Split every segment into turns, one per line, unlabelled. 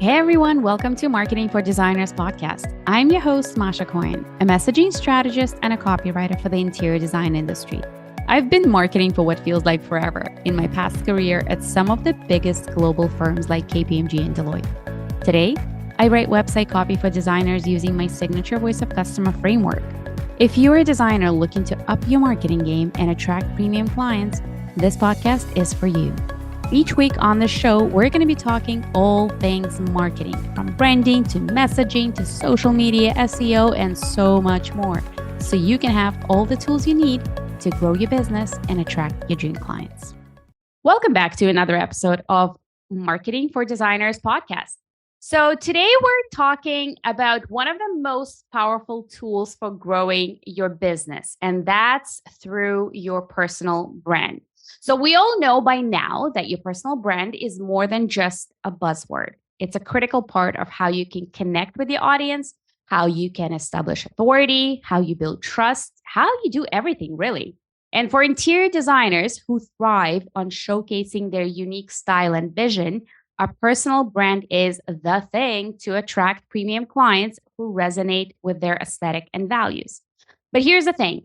Hey everyone, welcome to Marketing for Designers podcast. I'm your host, Masha Coyne, a messaging strategist and a copywriter for the interior design industry. I've been marketing for what feels like forever in my past career at some of the biggest global firms like KPMG and Deloitte. Today, I write website copy for designers using my signature voice of customer framework. If you're a designer looking to up your marketing game and attract premium clients, this podcast is for you. Each week on the show, we're going to be talking all things marketing, from branding to messaging to social media, SEO, and so much more, so you can have all the tools you need to grow your business and attract your dream clients. Welcome back to another episode of Marketing for Designers podcast. So today we're talking about one of the most powerful tools for growing your business, and that's through your personal brand. So we all know by now that your personal brand is more than just a buzzword. It's a critical part of how you can connect with your audience, how you can establish authority, how you build trust, how you do everything really. And for interior designers who thrive on showcasing their unique style and vision, a personal brand is the thing to attract premium clients who resonate with their aesthetic and values. But here's the thing.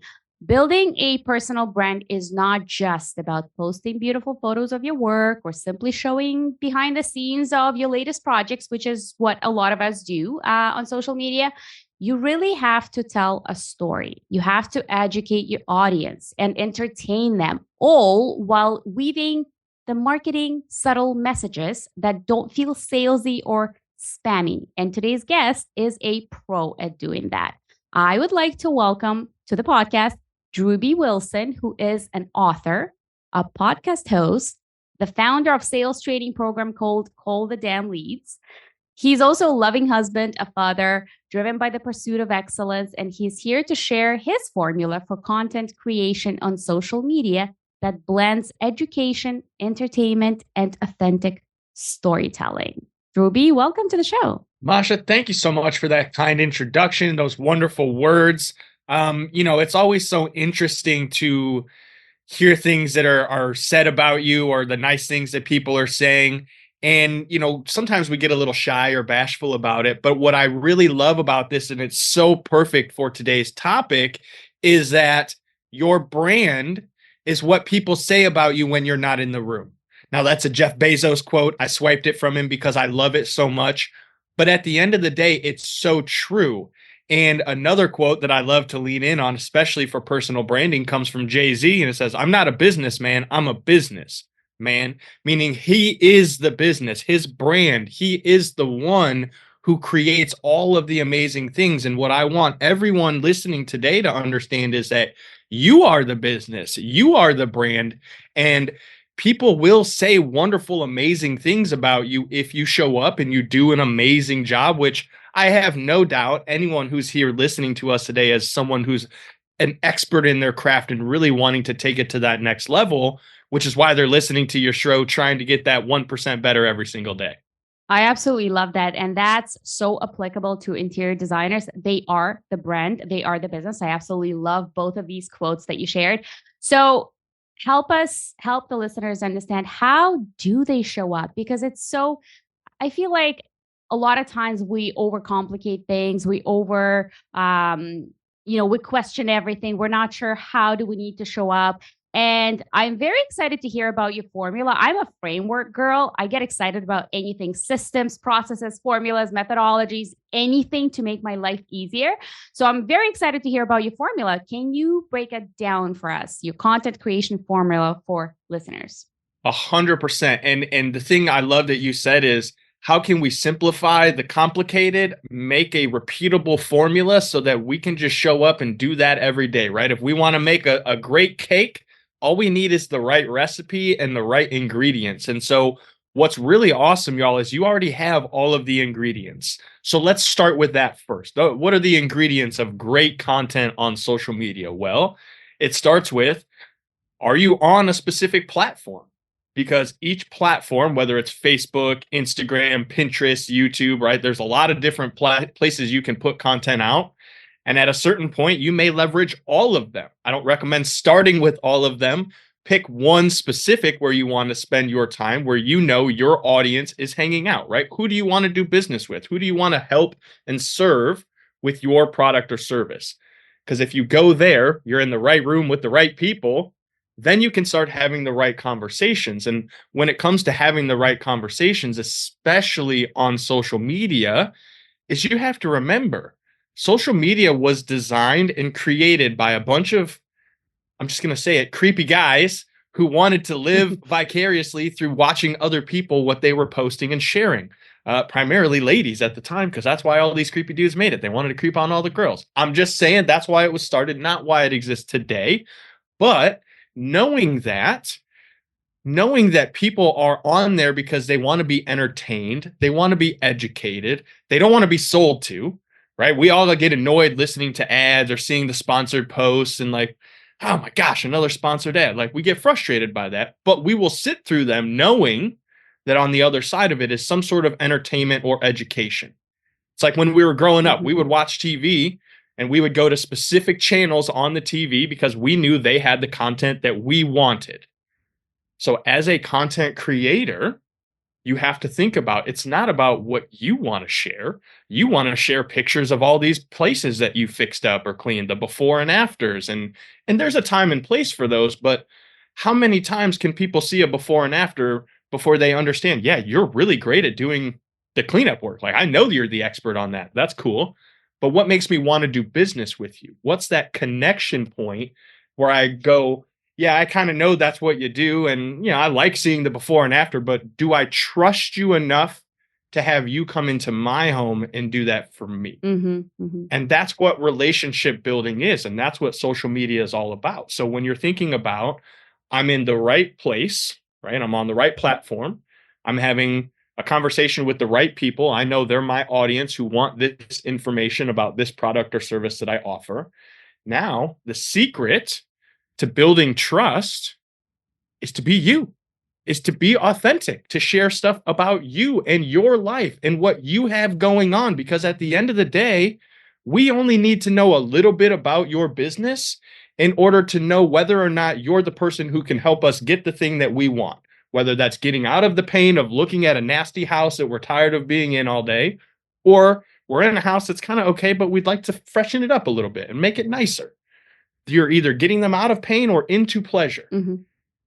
Building a personal brand is not just about posting beautiful photos of your work or simply showing behind the scenes of your latest projects, which is what a lot of us do on social media. You really have to tell a story. You have to educate your audience and entertain them, all while weaving the marketing subtle messages that don't feel salesy or spammy. And today's guest is a pro at doing that. I would like to welcome to the podcast Drewbie Wilson, who is an author, a podcast host, the founder of sales training program called Call the Damn Leads. He's also a loving husband, a father, driven by the pursuit of excellence, and he's here to share his formula for content creation on social media that blends education, entertainment, and authentic storytelling. Drewbie, welcome to the show.
Masha, thank you so much for that kind introduction, those wonderful words. It's always so interesting to hear things that are said about you or the nice things that people are saying. And, sometimes we get a little shy or bashful about it. But what I really love about this, and it's so perfect for today's topic, is that your brand is what people say about you when you're not in the room. Now, that's a Jeff Bezos quote. I swiped it from him because I love it so much. But at the end of the day, it's so true. And another quote that I love to lean in on, especially for personal branding, comes from Jay-Z, and it says, "I'm not a businessman, I'm a business man," meaning he is the business, his brand. He is the one who creates all of the amazing things. And what I want everyone listening today to understand is that you are the business, you are the brand, and people will say wonderful, amazing things about you if you show up and you do an amazing job, which I have no doubt anyone who's here listening to us today as someone who's an expert in their craft and really wanting to take it to that next level, which is why they're listening to your show, trying to get that 1% better every single day.
I absolutely love that. And that's so applicable to interior designers. They are the brand, they are the business. I absolutely love both of these quotes that you shared. So help the listeners understand, how do they show up? Because I feel like a lot of times we overcomplicate things. We we question everything. We're not sure, how do we need to show up? And I'm very excited to hear about your formula. I'm a framework girl. I get excited about anything, systems, processes, formulas, methodologies, anything to make my life easier. So I'm very excited to hear about your formula. Can you break it down for us, your content creation formula for listeners?
100%. And the thing I love that you said is, how can we simplify the complicated, make a repeatable formula so that we can just show up and do that every day, right? If we want to make a great cake, all we need is the right recipe and the right ingredients. And so what's really awesome, y'all, is you already have all of the ingredients. So let's start with that first. What are the ingredients of great content on social media? Well, it starts with, are you on a specific platform? Because each platform, whether it's Facebook, Instagram, Pinterest, YouTube, right? There's a lot of different places you can put content out. And at a certain point, you may leverage all of them. I don't recommend starting with all of them, Pick one specific where you want to spend your time, where you know your audience is hanging out, right? Who do you want to do business with? Who do you want to help and serve with your product or service? Because if you go there, you're in the right room with the right people, then you can start having the right conversations. And when it comes to having the right conversations, especially on social media, is you have to remember social media was designed and created by a bunch of, I'm just going to say it, creepy guys who wanted to live vicariously through watching other people, what they were posting and sharing. Primarily ladies at the time, because that's why all these creepy dudes made it. They wanted to creep on all the girls. I'm just saying that's why it was started, not why it exists today. But knowing that people are on there because they want to be entertained, they want to be educated, they don't want to be sold to, right? We all get annoyed listening to ads or seeing the sponsored posts and like, oh my gosh, another sponsored ad. Like, we get frustrated by that, but we will sit through them knowing that on the other side of it is some sort of entertainment or education. It's like when we were growing up, we would watch TV and we would go to specific channels on the TV because we knew they had the content that we wanted. So as a content creator, you have to think about, it's not about what you want to share. You want to share pictures of all these places that you fixed up or cleaned, the before and afters. And there's a time and place for those, but how many times can people see a before and after before they understand, yeah, you're really great at doing the cleanup work. Like, I know you're the expert on that. That's cool. But what makes me want to do business with you? What's that connection point where I go, yeah, I kind of know that's what you do. And, I like seeing the before and after, but do I trust you enough to have you come into my home and do that for me? And that's what relationship building is. And that's what social media is all about. So when you're thinking about, I'm in the right place, right? I'm on the right platform. I'm having a conversation with the right people. I know they're my audience who want this information about this product or service that I offer. Now, the secret to building trust is to be you, is to be authentic, to share stuff about you and your life and what you have going on. Because at the end of the day, we only need to know a little bit about your business in order to know whether or not you're the person who can help us get the thing that we want, whether that's getting out of the pain of looking at a nasty house that we're tired of being in all day, or we're in a house that's kind of okay, but we'd like to freshen it up a little bit and make it nicer. You're either getting them out of pain or into pleasure.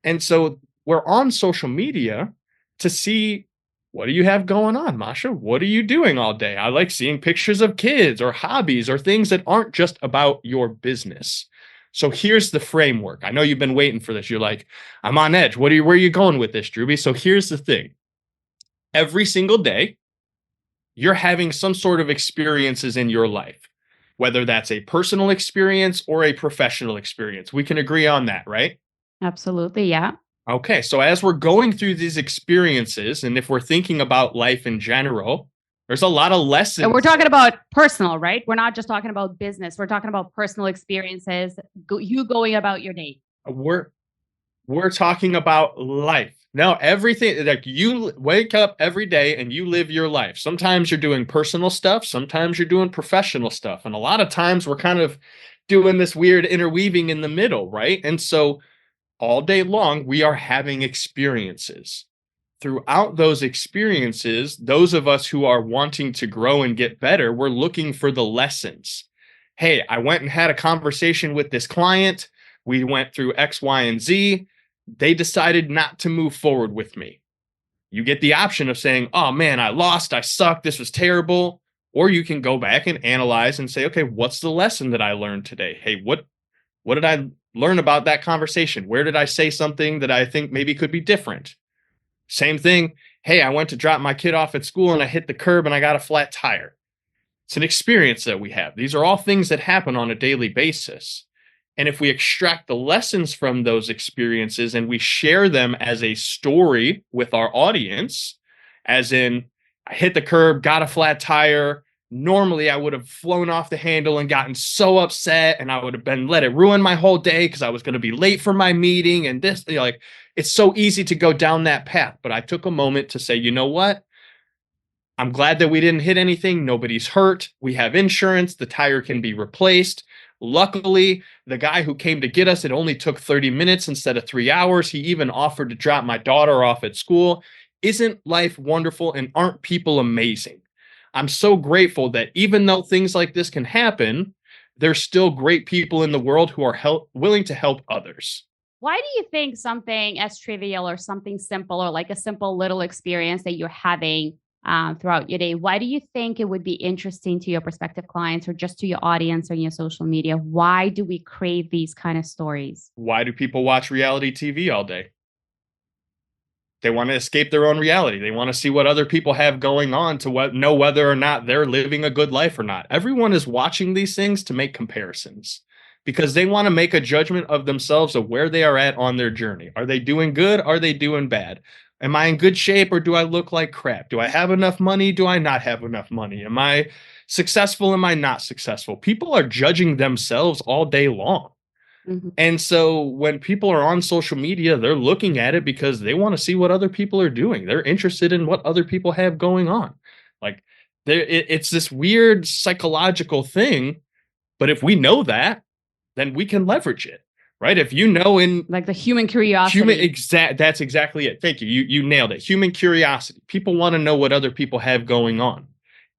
And so we're on social media to see, what do you have going on, Masha? What are you doing all day? I like seeing pictures of kids or hobbies or things that aren't just about your business. So here's the framework. I know you've been waiting for this. You're like, I'm on edge. Where are you going with this, Drewbie? So here's the thing. Every single day, you're having some sort of experiences in your life, whether that's a personal experience or a professional experience. We can agree on that, right?
Absolutely, yeah.
Okay, so as we're going through these experiences, and if we're thinking about life in general, there's a lot of lessons.
And we're talking about personal, right? We're not just talking about business. We're talking about personal experiences, you going about your day.
We're talking about life. Now, everything, like, you wake up every day and you live your life. Sometimes you're doing personal stuff. Sometimes you're doing professional stuff. And a lot of times we're kind of doing this weird interweaving in the middle, right? And so all day long, we are having experiences. Throughout those experiences, those of us who are wanting to grow and get better, we're looking for the lessons. Hey, I went and had a conversation with this client. We went through X, Y, and Z. They decided not to move forward with me. You get the option of saying, oh man, I lost, I sucked, this was terrible. Or you can go back and analyze and say, okay, what's the lesson that I learned today? Hey, what did I learn about that conversation? Where did I say something that I think maybe could be different? Same thing. Hey, I went to drop my kid off at school and I hit the curb and I got a flat tire. It's an experience that we have. These are all things that happen on a daily basis. And if we extract the lessons from those experiences and we share them as a story with our audience, as in, I hit the curb, got a flat tire. Normally, I would have flown off the handle and gotten so upset, and I would have let it ruin my whole day because I was going to be late for my meeting. And this, like, it's so easy to go down that path. But I took a moment to say, you know what? I'm glad that we didn't hit anything. Nobody's hurt. We have insurance. The tire can be replaced. Luckily, the guy who came to get us, it only took 30 minutes instead of 3 hours. He even offered to drop my daughter off at school. Isn't life wonderful, and aren't people amazing? I'm so grateful that even though things like this can happen, there's still great people in the world who are willing to help others.
Why do you think something as trivial or something simple or like a simple little experience that you're having throughout your day, why do you think it would be interesting to your prospective clients or just to your audience or your social media? Why do we crave these kind of stories?
Why do people watch reality TV all day? They want to escape their own reality. They want to see what other people have going on to know whether or not they're living a good life or not. Everyone is watching these things to make comparisons because they want to make a judgment of themselves of where they are at on their journey. Are they doing good? Are they doing bad? Am I in good shape or do I look like crap? Do I have enough money? Do I not have enough money? Am I successful? Am I not successful? People are judging themselves all day long.
Mm-hmm.
And so when people are on social media, they're looking at it because they want to see what other people are doing. They're interested in what other people have going on. Like it's this weird psychological thing. But if we know that, then we can leverage it, right? If you know in
like the human curiosity.
That's exactly it. Thank you. You nailed it. Human curiosity. People want to know what other people have going on.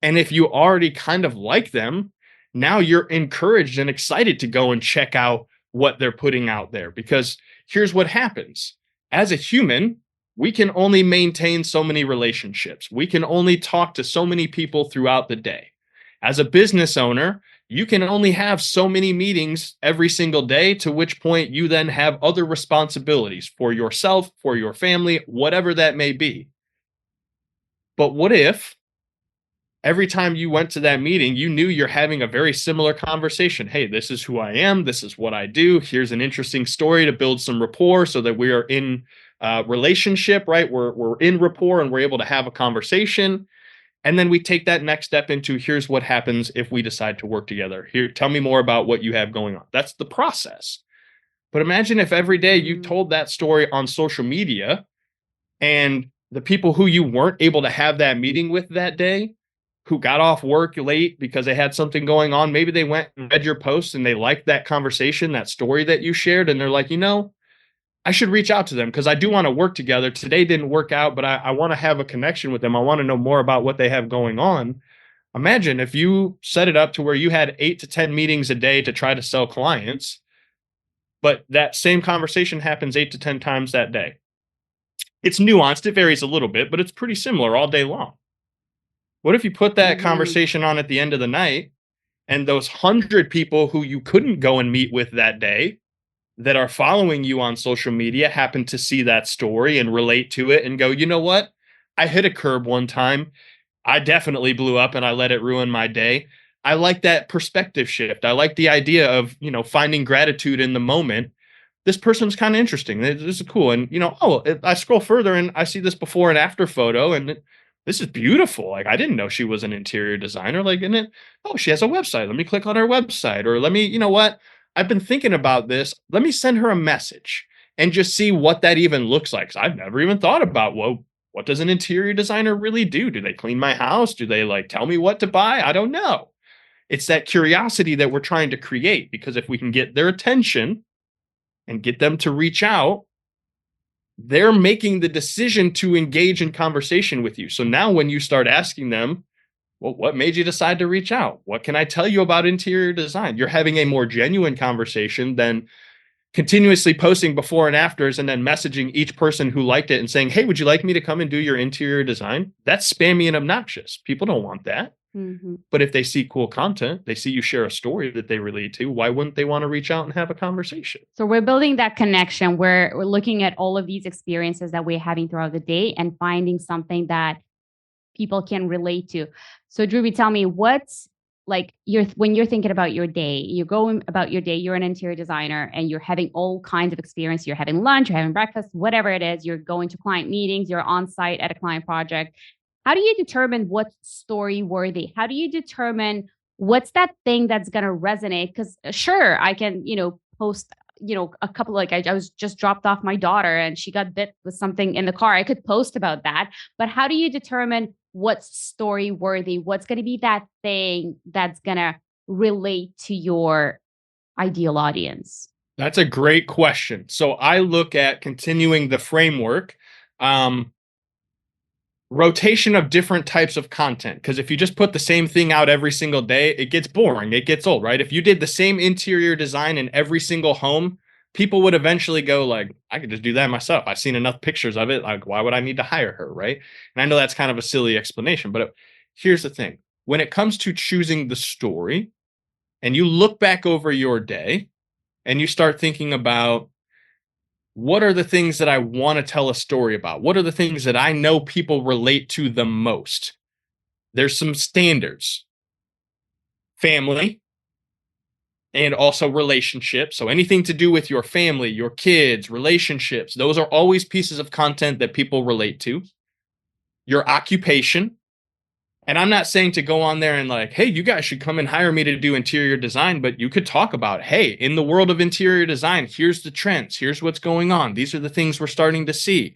And if you already kind of like them, now you're encouraged and excited to go and check out what they're putting out there. Because here's what happens. As a human, we can only maintain so many relationships. We can only talk to so many people throughout the day. As a business owner, you can only have so many meetings every single day, to which point you then have other responsibilities for yourself, for your family, whatever that may be. But what if every time you went to that meeting, you knew you're having a very similar conversation? Hey, this is who I am. This is what I do. Here's an interesting story to build some rapport so that we are in relationship, right? We're in rapport and we're able to have a conversation. And then we take that next step into here's what happens if we decide to work together. Here, tell me more about what you have going on. That's the process. But imagine if every day you told that story on social media and the people who you weren't able to have that meeting with that day, who got off work late because they had something going on, maybe they went and read your post and they liked that conversation, that story that you shared. And they're like, I should reach out to them because I do want to work together. Today didn't work out, but I want to have a connection with them. I want to know more about what they have going on. Imagine if you set it up to where you had 8 to 10 meetings a day to try to sell clients, but that same conversation happens 8 to 10 times that day. It's nuanced. It varies a little bit, but it's pretty similar all day long. What if you put that conversation on at the end of the night and those 100 people who you couldn't go and meet with that day that are following you on social media happen to see that story and relate to it and go, you know what? I hit a curb one time. I definitely blew up and I let it ruin my day. I like that perspective shift. I like the idea of, finding gratitude in the moment. This person's kind of interesting. This is cool. And, I scroll further and I see this before and after photo and this is beautiful. Like, I didn't know she was an interior designer. Like, she has a website. Let me click on her website, or let me, you know what? I've been thinking about this. Let me send her a message and just see what that even looks like. 'Cause I've never even thought about, what does an interior designer really do? Do they clean my house? Do they tell me what to buy? I don't know. It's that curiosity that we're trying to create, because if we can get their attention and get them to reach out, they're making the decision to engage in conversation with you. So now when you start asking them, well, what made you decide to reach out? What can I tell you about interior design? You're having a more genuine conversation than continuously posting before and afters and then messaging each person who liked it and saying, hey, would you like me to come and do your interior design? That's spammy and obnoxious. People don't want that. Mm-hmm. But if they see cool content, they see you share a story that they relate to, why wouldn't they want to reach out and have a conversation?
So we're building that connection. We're looking at all of these experiences that we're having throughout the day and finding something that people can relate to. So Drewbie, tell me, what's when you're thinking about your day, you're going about your day, you're an interior designer and you're having all kinds of experience. You're having lunch, you're having breakfast, whatever it is, you're going to client meetings, you're on site at a client project. How do you determine what's story worthy? How do you determine what's that thing that's going to resonate? Because sure, I can, post, a couple, I was just dropped off my daughter and she got bit with something in the car. I could post about that. But how do you determine what's story worthy? What's going to be that thing that's going to relate to your ideal audience?
That's a great question. So I look at continuing the framework, rotation of different types of content. Because if you just put the same thing out every single day, it gets boring. It gets old, right? If you did the same interior design in every single home, people would eventually go like, I could just do that myself. I've seen enough pictures of it. Like, why would I need to hire her, right? And I know that's kind of a silly explanation, but here's the thing. When it comes to choosing the story and you look back over your day and you start thinking about, what are the things that I want to tell a story about? What are the things that I know people relate to the most? There's some standards. Family and also relationships. So anything to do with your family, your kids, relationships, those are always pieces of content that people relate to. Your occupation. And I'm not saying to go on there and like, hey, you guys should come and hire me to do interior design, but you could talk about, hey, in the world of interior design, here's the trends. Here's what's going on. These are the things we're starting to see.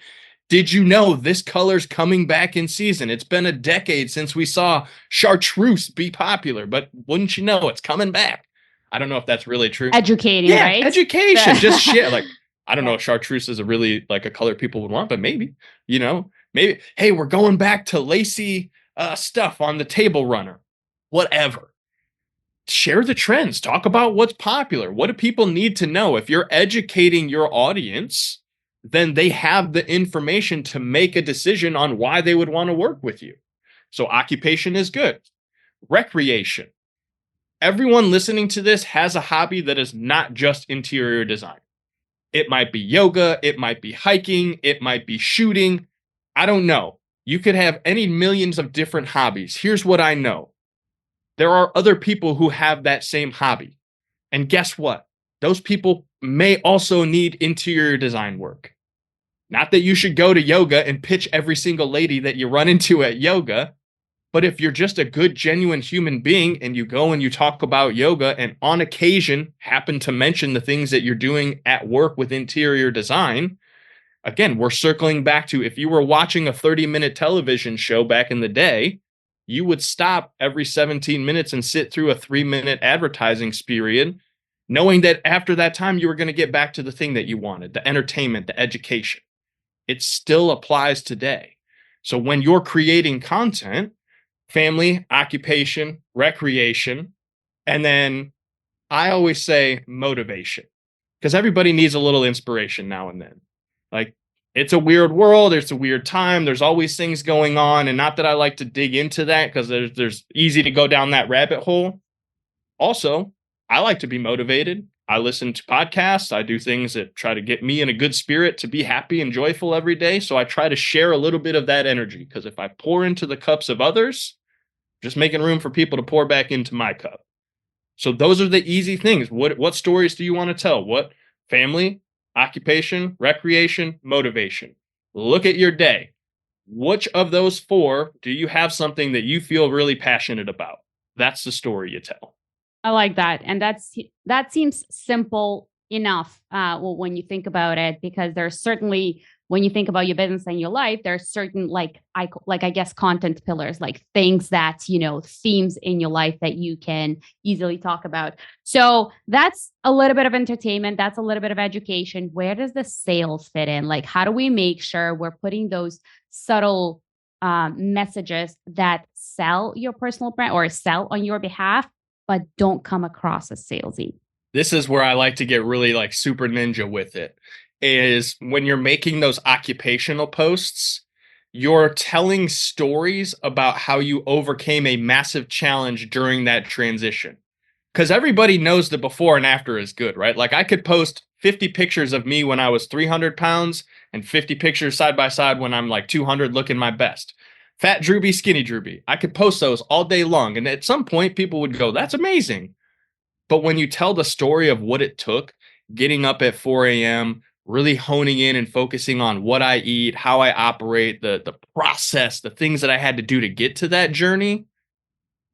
Did you know this color's coming back in season? It's been a decade since we saw chartreuse be popular, but wouldn't you know it's coming back? I don't know if that's really true.
Educating, right?
Education, just shit. Like, I don't know if chartreuse is a really like a color people would want, but maybe, maybe, hey, we're going back to lacy stuff on the table runner, whatever. Share the trends. Talk about what's popular. What do people need to know? If you're educating your audience, then they have the information to make a decision on why they would want to work with you. So occupation is good. Recreation. Everyone listening to this has a hobby that is not just interior design. It might be yoga. It might be hiking. It might be shooting. I don't know. You could have any millions of different hobbies. Here's what I know. There are other people who have that same hobby. And guess what? Those people may also need interior design work. Not that you should go to yoga and pitch every single lady that you run into at yoga, but if you're just a good, genuine human being and you go and you talk about yoga and on occasion happen to mention the things that you're doing at work with interior design, again, we're circling back to if you were watching a 30-minute television show back in the day, you would stop every 17 minutes and sit through a 3-minute advertising period, knowing that after that time, you were going to get back to the thing that you wanted, the entertainment, the education. It still applies today. So when you're creating content, family, occupation, recreation, and then I always say motivation, because everybody needs a little inspiration now and then. Like, it's a weird world. It's a weird time. There's always things going on. And not that I like to dig into that because there's easy to go down that rabbit hole. Also, I like to be motivated. I listen to podcasts. I do things that try to get me in a good spirit to be happy and joyful every day. So I try to share a little bit of that energy, because if I pour into the cups of others, just making room for people to pour back into my cup. So those are the easy things. What stories do you want to tell? What family, occupation, recreation, motivation? Look at your day. Which of those 4 do you have something that you feel really passionate about? That's the story you tell.
I like that. And that seems simple enough when you think about it, because there's certainly, when you think about your business and your life, there's certain I guess content pillars, like things that, themes in your life that you can easily talk about. So that's a little bit of entertainment. That's a little bit of education. Where does the sales fit in? Like, how do we make sure we're putting those subtle messages that sell your personal brand or sell on your behalf, but don't come across as salesy?
This is where I like to get really like super ninja with it, is when you're making those occupational posts, you're telling stories about how you overcame a massive challenge during that transition. Because everybody knows the before and after is good, right? Like, I could post 50 pictures of me when I was 300 pounds and 50 pictures side by side when I'm like 200 looking my best. Fat Drewbie, skinny Drewbie. I could post those all day long. And at some point, people would go, that's amazing. But when you tell the story of what it took, getting up at 4 a.m., really honing in and focusing on what I eat, how I operate, the process, the things that I had to do to get to that journey,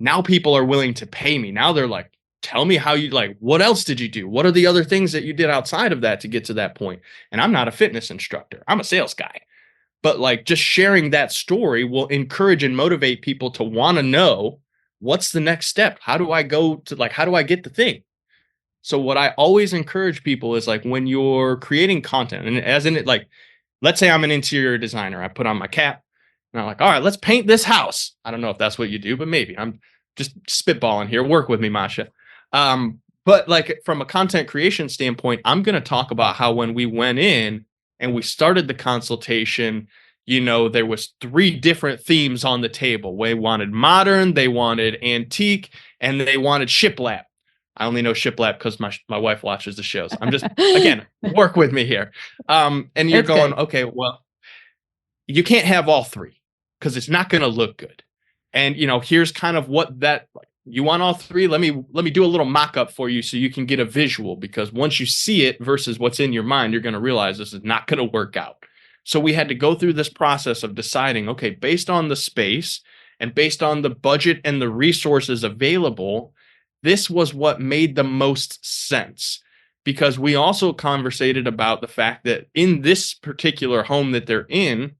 now people are willing to pay me. Now they're like, tell me how you, like, what else did you do? What are the other things that you did outside of that to get to that point? And I'm not a fitness instructor. I'm a sales guy. But like, just sharing that story will encourage and motivate people to want to know, what's the next step? How do I go to, like, how do I get the thing? So what I always encourage people is like when you're creating content, and as in it, like, let's say I'm an interior designer, I put on my cap and I'm like, all right, let's paint this house. I don't know if that's what you do, but maybe I'm just spitballing here. Work with me, Masha. But like from a content creation standpoint, I'm going to talk about how when we went in and we started the consultation, there was 3 different themes on the table. They wanted modern, they wanted antique, and they wanted shiplap. I only know shiplap because my wife watches the shows. I'm just, again, work with me here. And you're
It's
going,
good.
okay, well, you can't have all 3 because it's not going to look good. And, here's kind of what that, you want all 3. Let me do a little mock-up for you so you can get a visual, because once you see it versus what's in your mind, you're going to realize this is not going to work out. So we had to go through this process of deciding, okay, based on the space and based on the budget and the resources available, this was what made the most sense. Because we also conversated about the fact that in this particular home that they're in,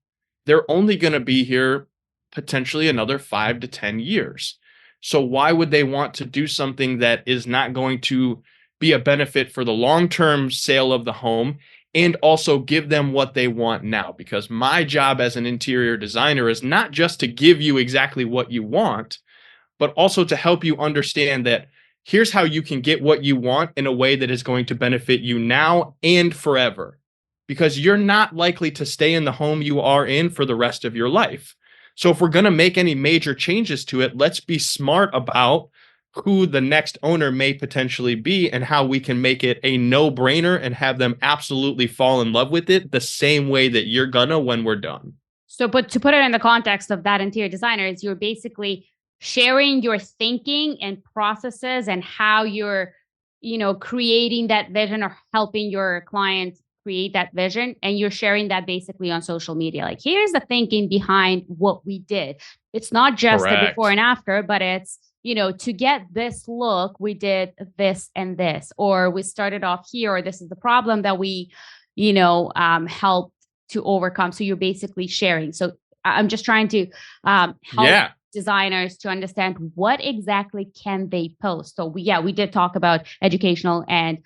they're only going to be here potentially another 5 to 10 years. So why would they want to do something that is not going to be a benefit for the long-term sale of the home and also give them what they want now? Because my job as an interior designer is not just to give you exactly what you want, but also to help you understand that here's how you can get what you want in a way that is going to benefit you now and forever. Because you're not likely to stay in the home you are in for the rest of your life. So if we're going to make any major changes to it, let's be smart about who the next owner may potentially be and how we can make it a no-brainer and have them absolutely fall in love with it the same way that you're gonna when we're done.
So, but to put it in the context of that interior designer, is you're basically sharing your thinking and processes and how you're, creating that vision or helping your clients create that vision. And you're sharing that basically on social media. Like, here's the thinking behind what we did. It's not just the before and after, but it's, to get this look, we did this and this, or we started off here, or this is the problem that we, helped to overcome. So you're basically sharing. So I'm just trying to help designers to understand what exactly can they post. So we did talk about educational and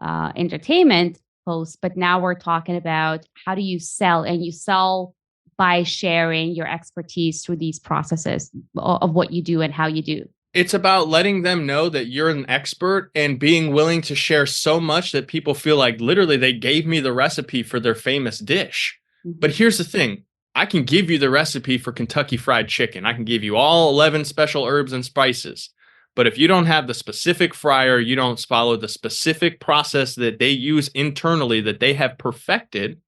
entertainment posts, but now we're talking about how do you sell, and you sell by sharing your expertise through these processes of what you do and how you do.
It's about letting them know that you're an expert and being willing to share so much that people feel like literally they gave me the recipe for their famous dish. Mm-hmm. But here's the thing. I can give you the recipe for Kentucky Fried Chicken. I can give you all 11 special herbs and spices. But if you don't have the specific fryer, you don't follow the specific process that they use internally that they have perfected,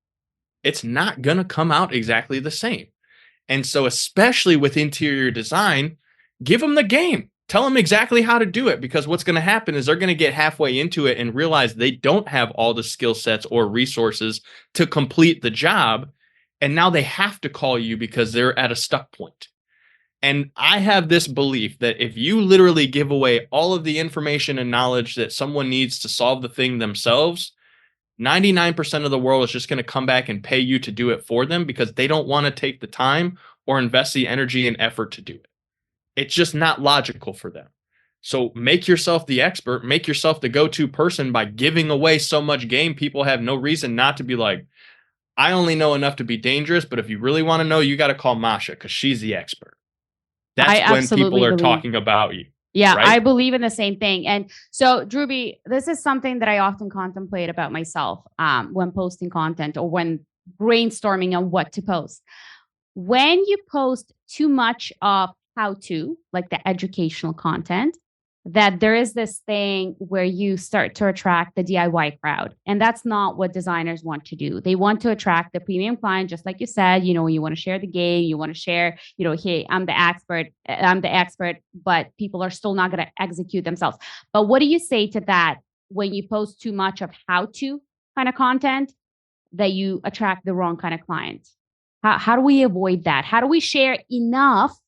it's not going to come out exactly the same. And so especially with interior design, give them the game. Tell them exactly how to do it, because what's going to happen is they're going to get halfway into it and realize they don't have all the skill sets or resources to complete the job. And now they have to call you because they're at a stuck point. And I have this belief that if you literally give away all of the information and knowledge that someone needs to solve the thing themselves, 99% of the world is just going to come back and pay you to do it for them because they don't want to take the time or invest the energy and effort to do it. It's just not logical for them. So make yourself the expert, make yourself the go-to person by giving away so much game. People have no reason not to be like, I only know enough to be dangerous, but if you really want to know, you got to call Masha because she's the expert. That's when people are talking about you.
Yeah,
right?
I believe in the same thing. And so, Drewbie, this is something that I often contemplate about myself when posting content or when brainstorming on what to post. When you post too much of how to, like the educational content, that there is this thing where you start to attract the DIY crowd. And that's not what designers want to do. They want to attract the premium client, just like you said, you want to share the game, you want to share, hey, I'm the expert, but people are still not going to execute themselves. But what do you say to that when you post too much of how to kind of content that you attract the wrong kind of client? How do we avoid that? How do we share enough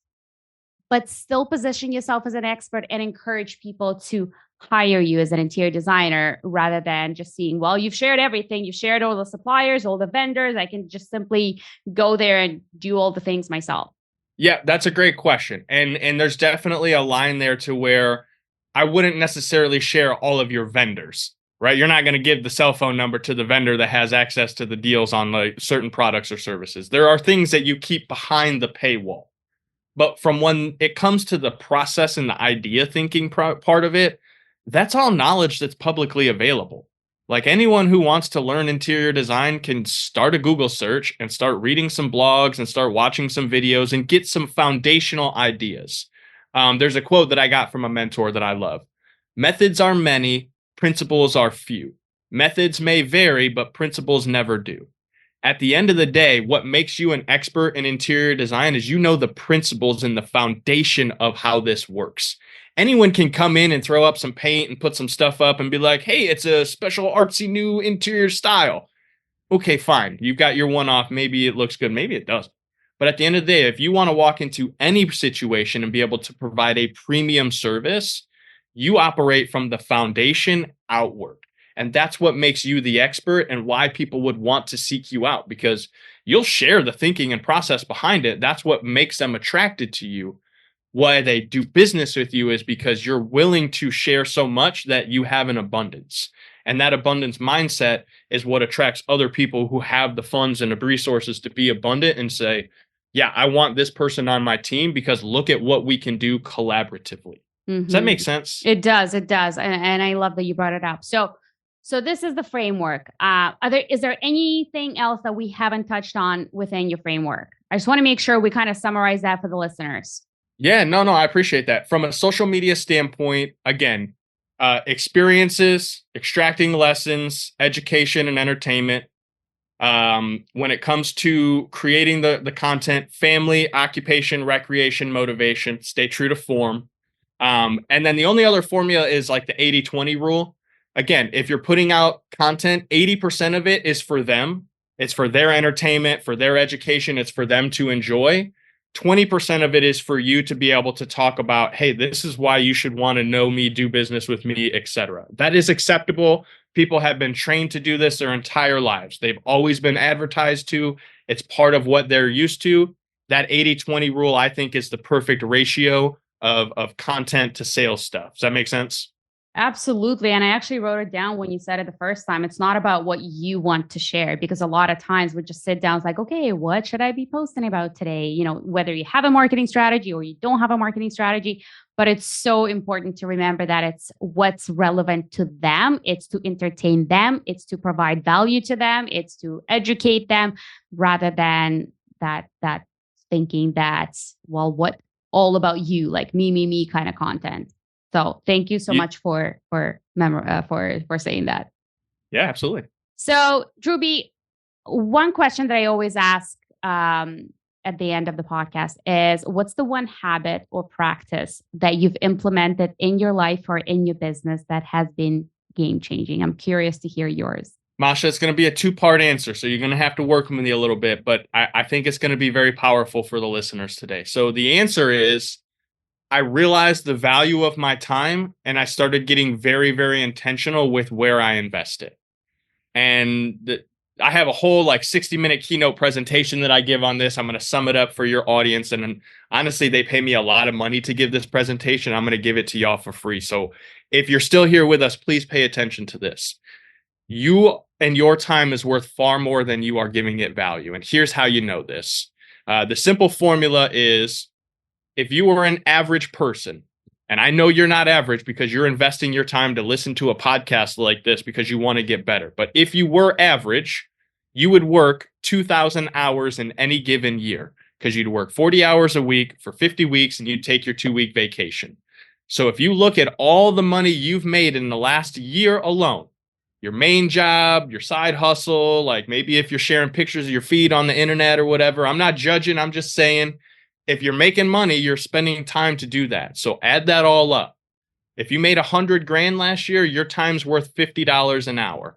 but still position yourself as an expert and encourage people to hire you as an interior designer rather than just seeing, well, you've shared everything. You've shared all the suppliers, all the vendors. I can just simply go there and do all the things myself.
Yeah, that's a great question. And there's definitely a line there to where I wouldn't necessarily share all of your vendors, right? You're not going to give the cell phone number to the vendor that has access to the deals on like certain products or services. There are things that you keep behind the paywall. But from when it comes to the process and the idea thinking part of it, that's all knowledge that's publicly available. Like anyone who wants to learn interior design can start a Google search and start reading some blogs and start watching some videos and get some foundational ideas. There's a quote that I got from a mentor that I love. Methods are many, principles are few. Methods may vary, but principles never do. At the end of the day, what makes you an expert in interior design is you know the principles and the foundation of how this works. Anyone can come in and throw up some paint and put some stuff up and be like, hey, it's a special artsy new interior style. Okay, fine. You've got your one off. Maybe it looks good. Maybe it doesn't. But at the end of the day, if you want to walk into any situation and be able to provide a premium service, you operate from the foundation outward. And that's what makes you the expert and why people would want to seek you out, because you'll share the thinking and process behind it. That's what makes them attracted to you. Why they do business with you is because you're willing to share so much that you have an abundance. And that abundance mindset is what attracts other people who have the funds and the resources to be abundant and say, yeah, I want this person on my team because look at what we can do collaboratively. Does that make sense?
It does. It does. And I love that you brought it up. So this is the framework. Is there anything else that we haven't touched on within your framework? I just want to make sure we kind of summarize that for the listeners.
Yeah, no, I appreciate that. From a social media standpoint, again, experiences, extracting lessons, education, and entertainment. When it comes to creating the content, family, occupation, recreation, motivation, stay true to form. And then the only other formula is like the 80-20 rule. Again, if you're putting out content, 80% of it is for them. It's for their entertainment, for their education. It's for them to enjoy. 20% of it is for you to be able to talk about, hey, this is why you should want to know me, do business with me, etc. That is acceptable. People have been trained to do this their entire lives. They've always been advertised to. It's part of what they're used to. That 80-20 rule, I think, is the perfect ratio of content to sales stuff. Does that make sense?
Absolutely. And I actually wrote it down when you said it the first time. It's not about what you want to share, because a lot of times we just sit down, it's like, okay, what should I be posting about today? You know, whether you have a marketing strategy or you don't have a marketing strategy, but it's so important to remember that it's what's relevant to them. It's to entertain them. It's to provide value to them. It's to educate them, rather than that thinking that's, well, what all about you, like me kind of content. So thank you so much for saying that.
Yeah, absolutely.
So Drewbie, one question that I always ask at the end of the podcast is, what's the one habit or practice that you've implemented in your life or in your business that has been game changing? I'm curious to hear yours.
Masha, it's going to be a 2-part answer, so you're going to have to work with me a little bit, but I think it's going to be very powerful for the listeners today. So the answer is, I realized the value of my time, and I started getting very, very intentional with where I invest it. And I have a whole 60-minute keynote presentation that I give on this. I'm going to sum it up for your audience. And honestly, they pay me a lot of money to give this presentation. I'm going to give it to y'all for free. So if you're still here with us, please pay attention to this. You and your time is worth far more than you are giving it value. And here's how you know this. The simple formula is, if you were an average person, and I know you're not average because you're investing your time to listen to a podcast like this because you want to get better. But if you were average, you would work 2,000 hours in any given year, because you'd work 40 hours a week for 50 weeks and you'd take your 2-week vacation. So if you look at all the money you've made in the last year alone, your main job, your side hustle, like maybe if you're sharing pictures of your feed on the internet or whatever, I'm not judging, I'm just saying, if you're making money, you're spending time to do that. So add that all up. If you made $100,000 last year, your time's worth $50 an hour.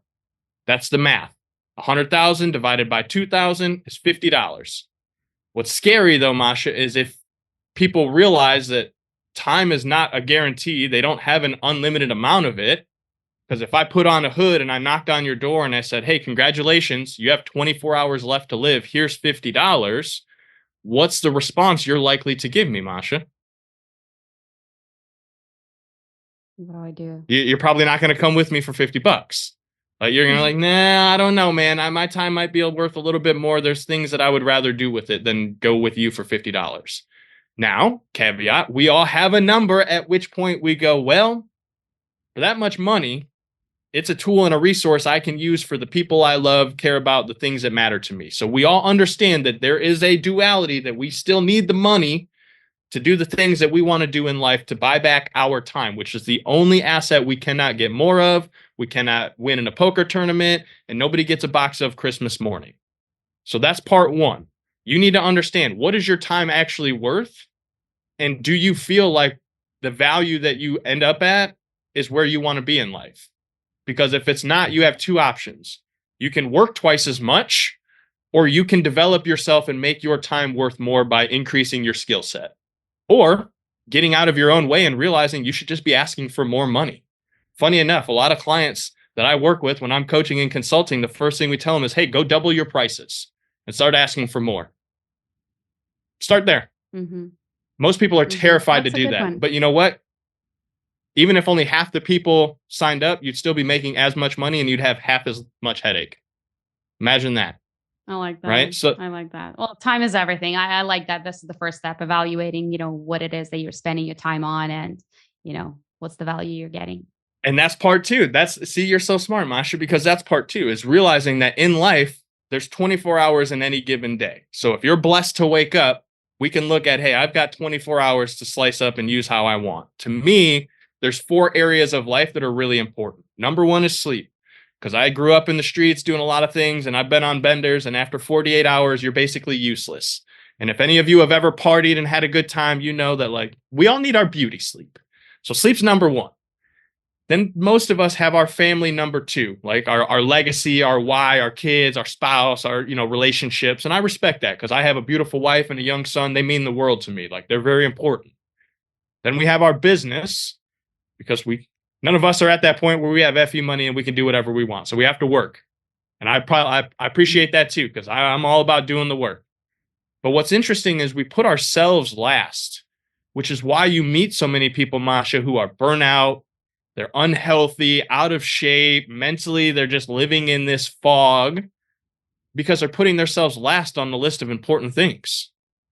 That's the math. 100,000 divided by 2,000 is $50. What's scary though, Masha, is if people realize that time is not a guarantee, they don't have an unlimited amount of it. Because if I put on a hood and I knocked on your door and I said, hey, congratulations, you have 24 hours left to live, here's $50. What's the response you're likely to give me, Masha?
What do I do?
You're probably not going to come with me for $50. You're going to like, nah, I don't know, man. My time might be worth a little bit more. There's things that I would rather do with it than go with you for $50. Now, caveat, we all have a number at which point we go, well, for that much money, it's a tool and a resource I can use for the people I love, care about, the things that matter to me. So we all understand that there is a duality, that we still need the money to do the things that we want to do in life, to buy back our time, which is the only asset we cannot get more of. We cannot win in a poker tournament, and nobody gets a box of Christmas morning. So that's part one. You need to understand, what is your time actually worth? And do you feel like the value that you end up at is where you want to be in life? Because if it's not, you have two options. You can work twice as much, or you can develop yourself and make your time worth more by increasing your skill set. Or getting out of your own way and realizing you should just be asking for more money. Funny enough, a lot of clients that I work with when I'm coaching and consulting, the first thing we tell them is, hey, go double your prices and start asking for more. Start there.
Mm-hmm.
Most people are terrified to do that.
One.
But you know what? Even if only half the people signed up, you'd still be making as much money and you'd have half as much headache. Imagine that.
I like that.
Right? So
I like that. Well, time is everything. I like that. This is the first step, evaluating, what it is that you're spending your time on, and, what's the value you're getting.
And that's part two. See, you're so smart, Masha, because that's part two, is realizing that in life, there's 24 hours in any given day. So if you're blessed to wake up, we can look at, hey, I've got 24 hours to slice up and use how I want. To me, there's 4 areas of life that are really important. Number one is sleep. Because I grew up in the streets doing a lot of things, and I've been on benders, and after 48 hours, you're basically useless. And if any of you have ever partied and had a good time, you know that we all need our beauty sleep. So sleep's number one. Then most of us have our family number two, like our legacy, our why, our kids, our spouse, our relationships. And I respect that, because I have a beautiful wife and a young son. They mean the world to me. They're very important. Then we have our business, because none of us are at that point where we have FE money and we can do whatever we want. So we have to work. And I appreciate that too, because I'm all about doing the work. But what's interesting is we put ourselves last, which is why you meet so many people, Masha, who are burnout, they're unhealthy, out of shape, mentally, they're just living in this fog, because they're putting themselves last on the list of important things.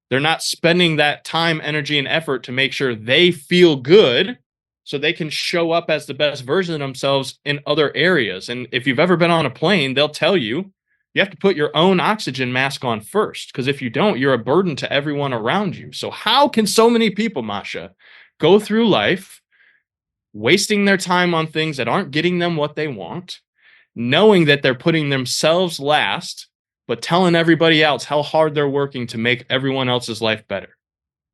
They're not spending that time, energy, and effort to make sure they feel good, so they can show up as the best version of themselves in other areas. And if you've ever been on a plane, they'll tell you, you have to put your own oxygen mask on first, because if you don't, you're a burden to everyone around you. So how can so many people, Masha, go through life wasting their time on things that aren't getting them what they want, knowing that they're putting themselves last, but telling everybody else how hard they're working to make everyone else's life better?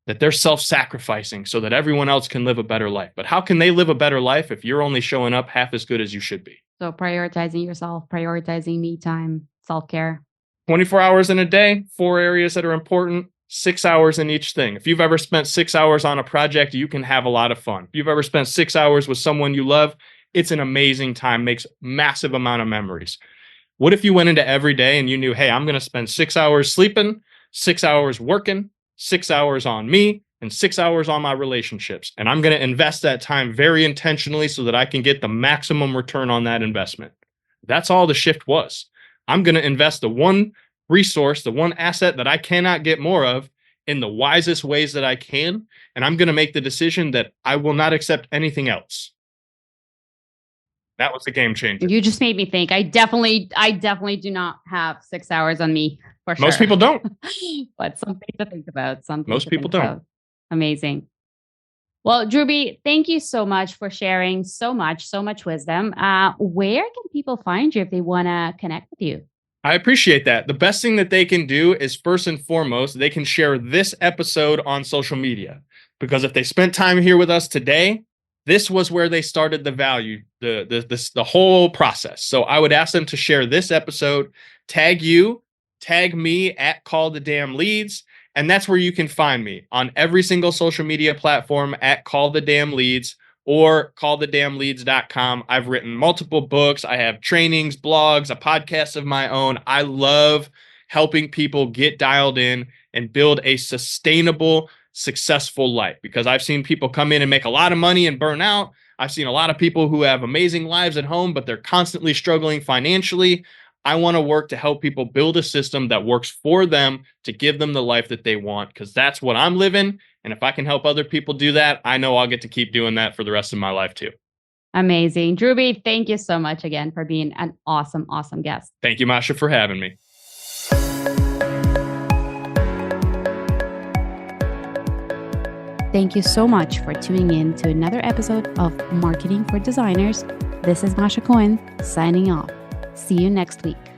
That they're self-sacrificing so that everyone else can live a better life. But how can they live a better life if you're only showing up half as good as you should be?
So prioritizing yourself, prioritizing me time, self-care.
24 hours in a day, 4 areas that are important, 6 hours in each thing. If you've ever spent 6 hours on a project, you can have a lot of fun. If you've ever spent 6 hours with someone you love, it's an amazing time, makes massive amount of memories. What if you went into every day and you knew, hey, I'm going to spend 6 hours sleeping, 6 hours working, 6 hours on me, and 6 hours on my relationships. And I'm going to invest that time very intentionally so that I can get the maximum return on that investment. That's all the shift was. I'm going to invest the one resource, the one asset that I cannot get more of, in the wisest ways that I can. And I'm going to make the decision that I will not accept anything else. That was a game changer.
You just made me think. I definitely do not have 6 hours on me, for sure.
Most people don't.
But something to think about.
Most people don't.
Amazing. Well, Drewbie, thank you so much for sharing so much wisdom. Where can people find you if they want to connect with you?
I appreciate that. The best thing that they can do is, first and foremost, they can share this episode on social media. Because if they spent time here with us today, this was where they started the value, the whole process. So I would ask them to share this episode, tag you, tag me at Call the Damn Leads, and that's where you can find me on every single social media platform at Call the Damn Leads or callthedamnleads.com. I've written multiple books. I have trainings, blogs, a podcast of my own. I love helping people get dialed in and build a sustainable, successful life, because I've seen people come in and make a lot of money and burn out. I've seen a lot of people who have amazing lives at home, but they're constantly struggling financially. I want to work to help people build a system that works for them to give them the life that they want, because that's what I'm living. And if I can help other people do that, I know I'll get to keep doing that for the rest of my life too.
Amazing. Drewbie, thank you so much again for being an awesome, awesome guest.
Thank you, Masha, for having me.
Thank you so much for tuning in to another episode of Marketing for Designers. This is Masha Cohen signing off. See you next week.